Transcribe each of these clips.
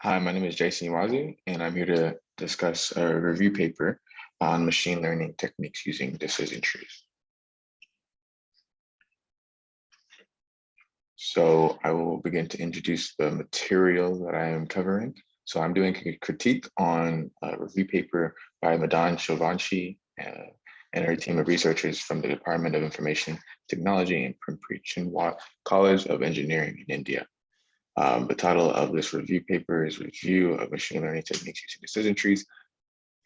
Hi, my name is Jason Iwazi, and I'm here to discuss a review paper on machine learning techniques using decision trees. So I will begin to introduce the material that I am covering. So I'm doing a critique on a review paper by Madan and her team of researchers from the Department of Information Technology and Prempichinwat College of Engineering in India. The title of this review paper is Review of Machine Learning Techniques Using Decision Trees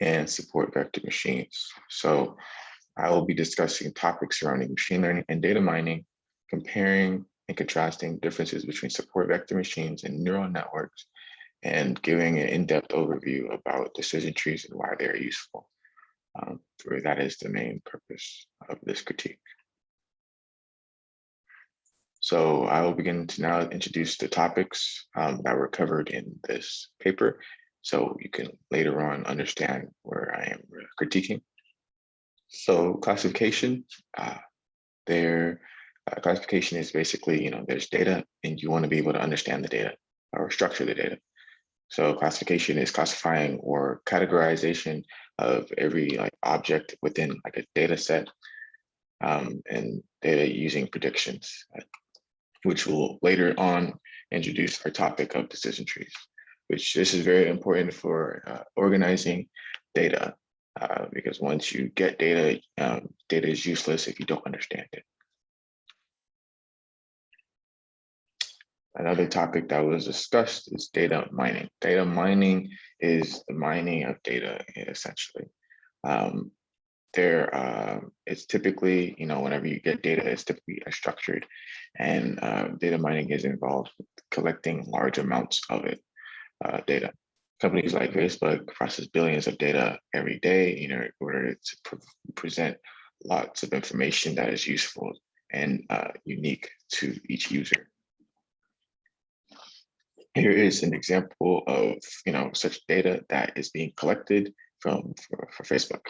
and Support Vector Machines. So I will be discussing topics surrounding machine learning and data mining, comparing and contrasting differences between support vector machines and neural networks, and giving an in-depth overview about decision trees and why they're useful. That is the main purpose of this critique. So I will begin to now introduce the topics that were covered in this paper, so you can later on understand where I am critiquing. So classification, their classification is basically, there's data and you want to be able to understand the data or structure the data. So classification is classifying or categorization of every object within a data set and data using predictions, which will later on introduce our topic of decision trees, which this is very important for organizing data because once you get data, data is useless if you don't understand it. Another topic that was discussed is data mining. Data mining is the mining of data, essentially. It's typically, whenever you get data, it's typically structured, and data mining is involved with collecting large amounts of it, data. Companies like Facebook process billions of data every day, in order to present lots of information that is useful and unique to each user. Here is an example of such data that is being collected for Facebook.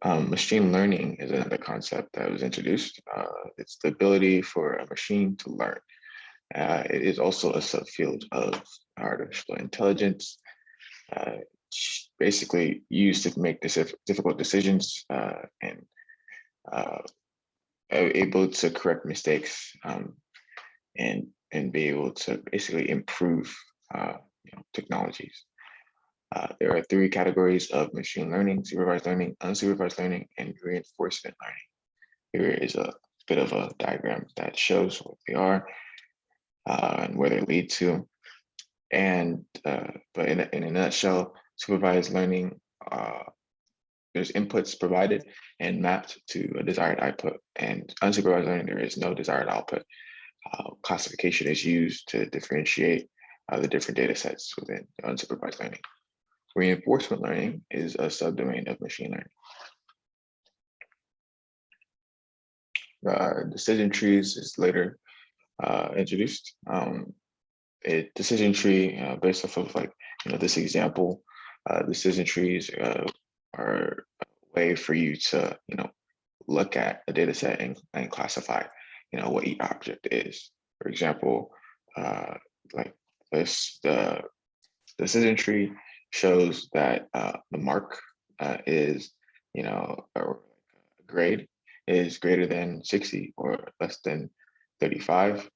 Machine learning is another concept that was introduced. It's the ability for a machine to learn. It is also a subfield of artificial intelligence, basically used to make difficult decisions and able to correct mistakes and be able to basically improve technologies. There are three categories of machine learning: supervised learning, unsupervised learning, and reinforcement learning. Here is a bit of a diagram that shows what they are and where they lead to. And but in a nutshell, supervised learning, there's inputs provided and mapped to a desired output. And unsupervised learning, there is no desired output. Classification is used to differentiate the different data sets within unsupervised learning. Reinforcement learning is a subdomain of machine learning. Decision trees is later introduced. A decision tree based off of this example, decision trees are a way for you to look at a data set and classify what each object is. For example, like this, the decision tree shows that the mark is, a grade is greater than 60 or less than 35.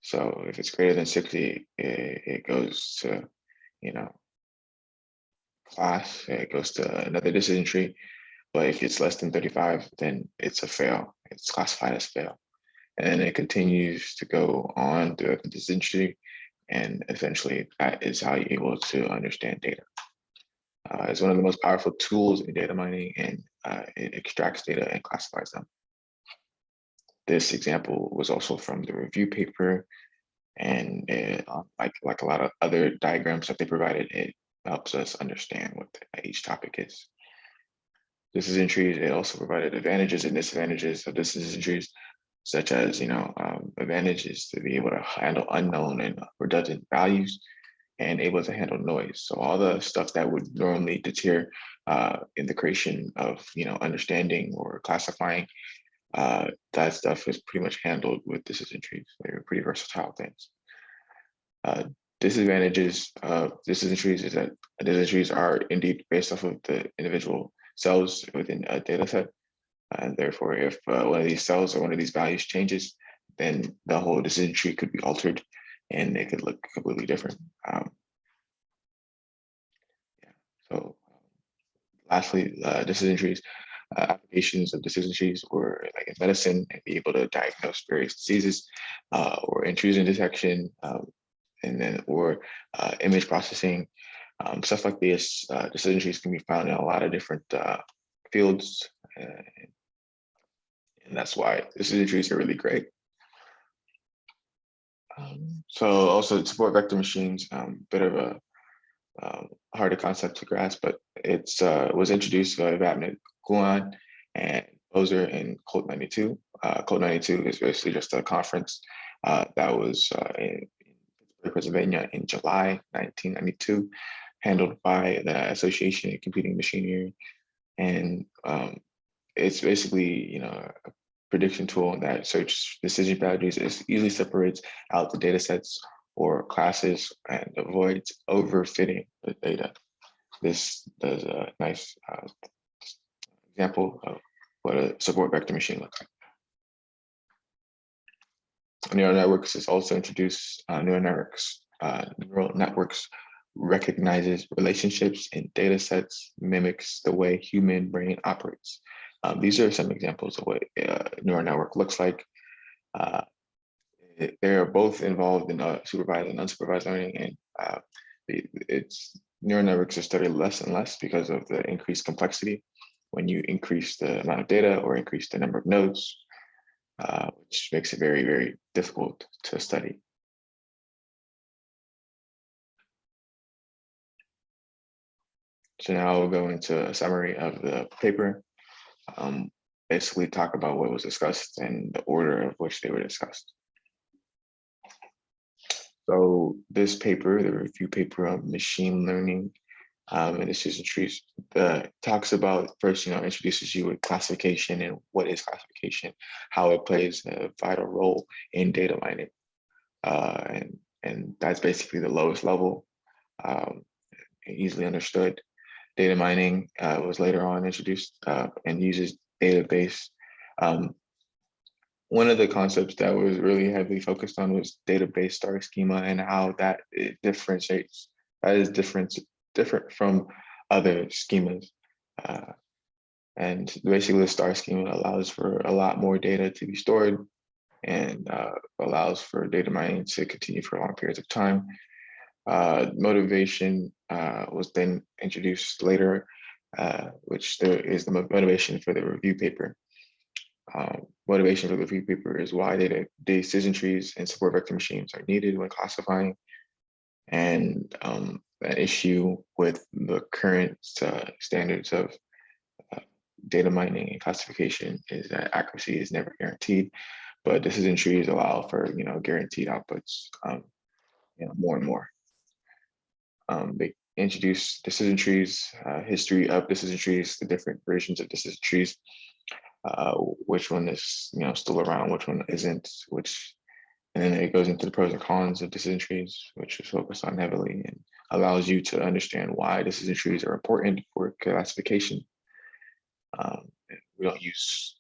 So if it's greater than 60, it goes to, class, it goes to another decision tree. But if it's less than 35, then it's a fail. It's classified as fail. And then it continues to go on through the decision tree. And essentially, that is how you're able to understand data. It's one of the most powerful tools in data mining, and it extracts data and classifies them. This example was also from the review paper, and like a lot of other diagrams that they provided, it helps us understand what each topic is. Decision trees, it also provided advantages and disadvantages of decision trees, such as advantages to be able to handle unknown and redundant values, and able to handle noise. So all the stuff that would normally deter in the creation of understanding or classifying that stuff is pretty much handled with decision trees. They're pretty versatile things. Disadvantages of decision trees is that decision trees are indeed based off of the individual cells within a data set. And therefore, if one of these cells or one of these values changes, then the whole decision tree could be altered and it could look completely different. So lastly, decision trees, applications of decision trees were like in medicine and be able to diagnose various diseases or intrusion detection, and then or image processing, stuff like this. Decision trees can be found in a lot of different fields, and that's why decision trees are really great. So also to support vector machines, bit of a harder concept to grasp, but it's was introduced by Guan and Boser in Code 92. Code 92 is basically just a conference that was in Pennsylvania in July 1992, handled by the Association of Computing Machinery. And it's basically, a prediction tool that search decision boundaries. It easily separates out the data sets or classes and avoids overfitting the data. This does a nice example of what a support vector machine looks like. Neural networks is also introduced. Neural networks recognizes relationships in data sets, mimics the way human brain operates. These are some examples of what a neural network looks like. They are both involved in supervised and unsupervised learning, and neural networks are studied less and less because of the increased complexity when you increase the amount of data or increase the number of nodes, which makes it very, very difficult to study. So now we'll go into a summary of the paper, basically talk about what was discussed and the order of which they were discussed. So this paper, the review paper on machine learning and decision trees, talks about first, introduces you with classification and what is classification, how it plays a vital role in data mining. And that's basically the lowest level, easily understood. Data mining was later on introduced and uses database. One of the concepts that was really heavily focused on was database star schema and how that differentiates, that is different from other schemas. And basically the star schema allows for a lot more data to be stored and allows for data mining to continue for long periods of time. Motivation was then introduced later, which there is the motivation for the review paper. Motivation for the review paper is why data decision trees and support vector machines are needed when classifying, and an issue with the current standards of data mining and classification is that accuracy is never guaranteed, but decision trees allow for guaranteed outputs more and more. They introduce decision trees, history of decision trees, the different versions of decision trees, which one is still around, which one isn't, and then it goes into the pros and cons of decision trees, which is focused on heavily and allows you to understand why decision trees are important for classification. We don't use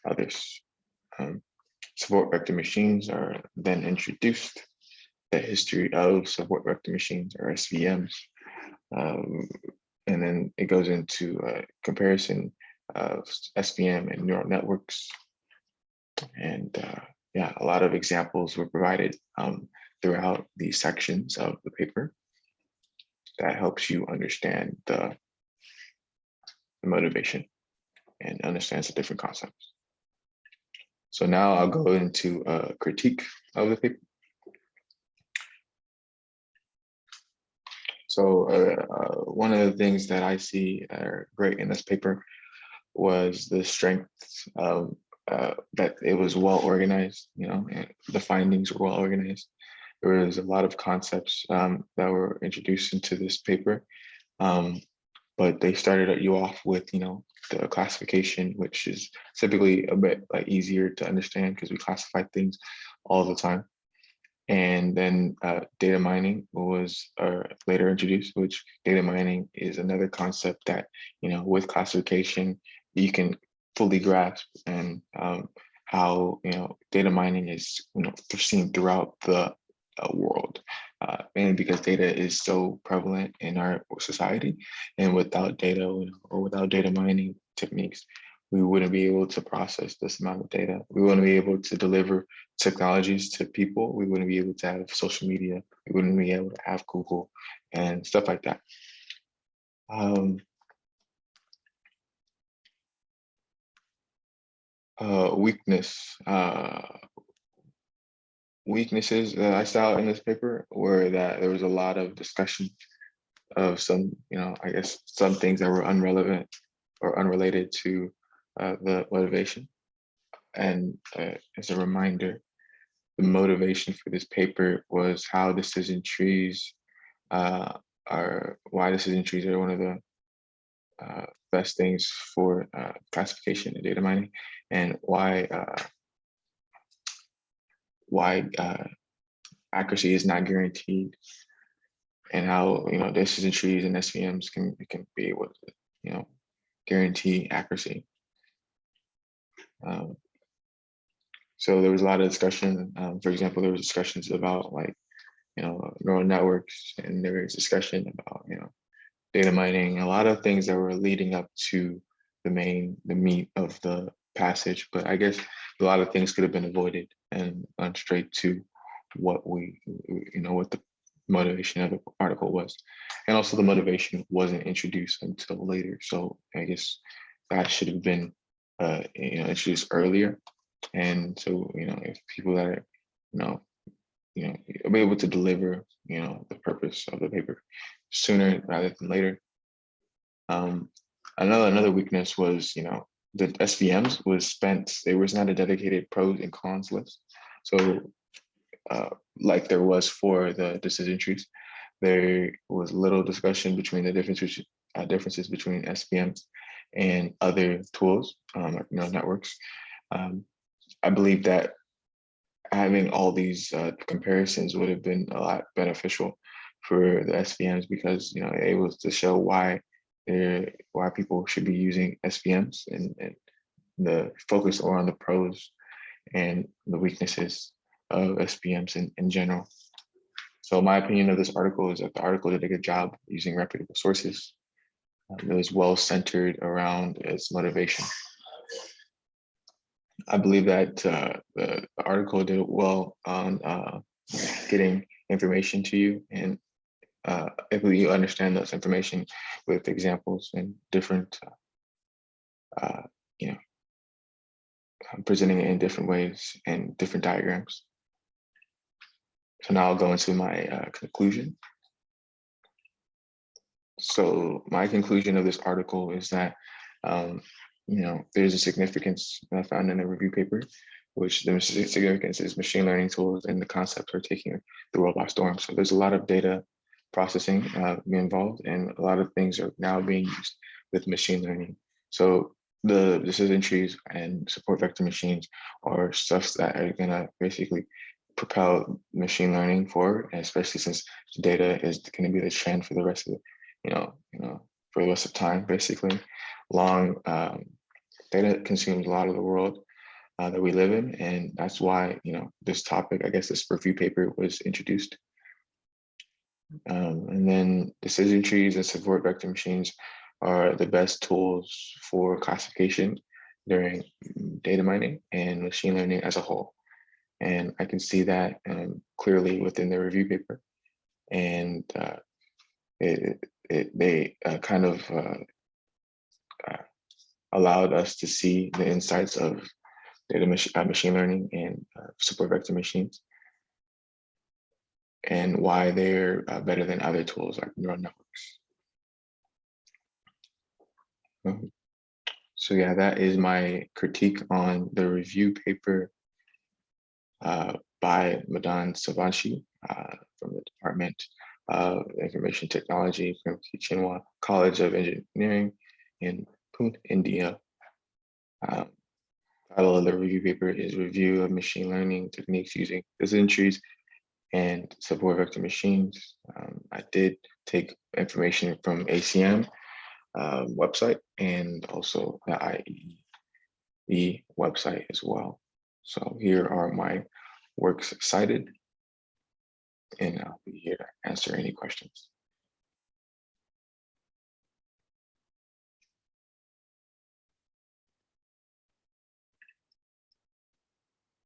others. Support vector machines are then introduced. The history of support vector machines, or SVMs, and then it goes into a comparison of SVM and neural networks, and a lot of examples were provided throughout these sections of the paper that helps you understand the motivation and understands the different concepts. So now I'll go into a critique of the paper. So one of the things that I see are great in this paper was the strength of that it was well organized, and the findings were well organized. There was a lot of concepts that were introduced into this paper. but they started you off with, the classification, which is typically a bit like easier to understand because we classify things all the time. And then data mining was later introduced, which data mining is another concept that, with classification, you can fully grasp, and how, data mining is, seen throughout the world, mainly because data is so prevalent in our society. And without data, or without data mining techniques, we wouldn't be able to process this amount of data. We wouldn't be able to deliver technologies to people. We wouldn't be able to have social media. We wouldn't be able to have Google and stuff like that. Weaknesses that I saw in this paper were that there was a lot of discussion of some, I guess some things that were irrelevant or unrelated to the motivation. And as a reminder, the motivation for this paper was how decision trees why decision trees are one of the best things for classification and data mining, and why accuracy is not guaranteed, and how decision trees and SVMs can be able to guarantee accuracy. So there was a lot of discussion. For example, there was discussions about neural networks, and there was discussion about data mining, a lot of things that were leading up to the meat of the passage. But I guess a lot of things could have been avoided and gone straight to what what the motivation of the article was. And also the motivation wasn't introduced until later. So I guess that should have been introduced earlier. And so, if people that are, be able to deliver, the purpose of the paper sooner rather than later. Another weakness was, the SVMs was spent, there was not a dedicated pros and cons list. So like there was for the decision trees, there was little discussion between the differences between SVMs and other tools, like neural networks. I believe that having all these comparisons would have been a lot beneficial for the SVMs, because it was to show why people should be using SVMs, and the focus on the pros and the weaknesses of SVMs in general. So my opinion of this article is that the article did a good job using reputable sources. It was well centered around its motivation. I believe that the article did well on getting information to you, and if you understand this information with examples and different, presenting it in different ways and different diagrams. So now I'll go into my conclusion. So my conclusion of this article is that there's a significance that I found in a review paper, which the significance is machine learning tools and the concepts are taking the world by storm. So there's a lot of data processing involved, and a lot of things are now being used with machine learning. So the decision trees and support vector machines are stuff that are gonna basically propel machine learning forward, especially since data is going to be the trend for the rest of for the rest of time. Basically, long data consumes a lot of the world that we live in, and that's why this topic, I guess, this review paper was introduced. And then decision trees and support vector machines are the best tools for classification during data mining and machine learning as a whole. And I can see that clearly within the review paper. And they kind of allowed us to see the insights of machine learning and support vector machines, and why they're better than other tools like neural networks. So yeah, that is my critique on the review paper by Madan from the Department Information Technology from Chinua College of Engineering in Pune, India. Title of the review paper is Review of Machine Learning Techniques Using Decision Trees and Support Vector Machines. I did take information from ACM website and also the IEE website as well. So here are my works cited, and I'll be here to answer any questions.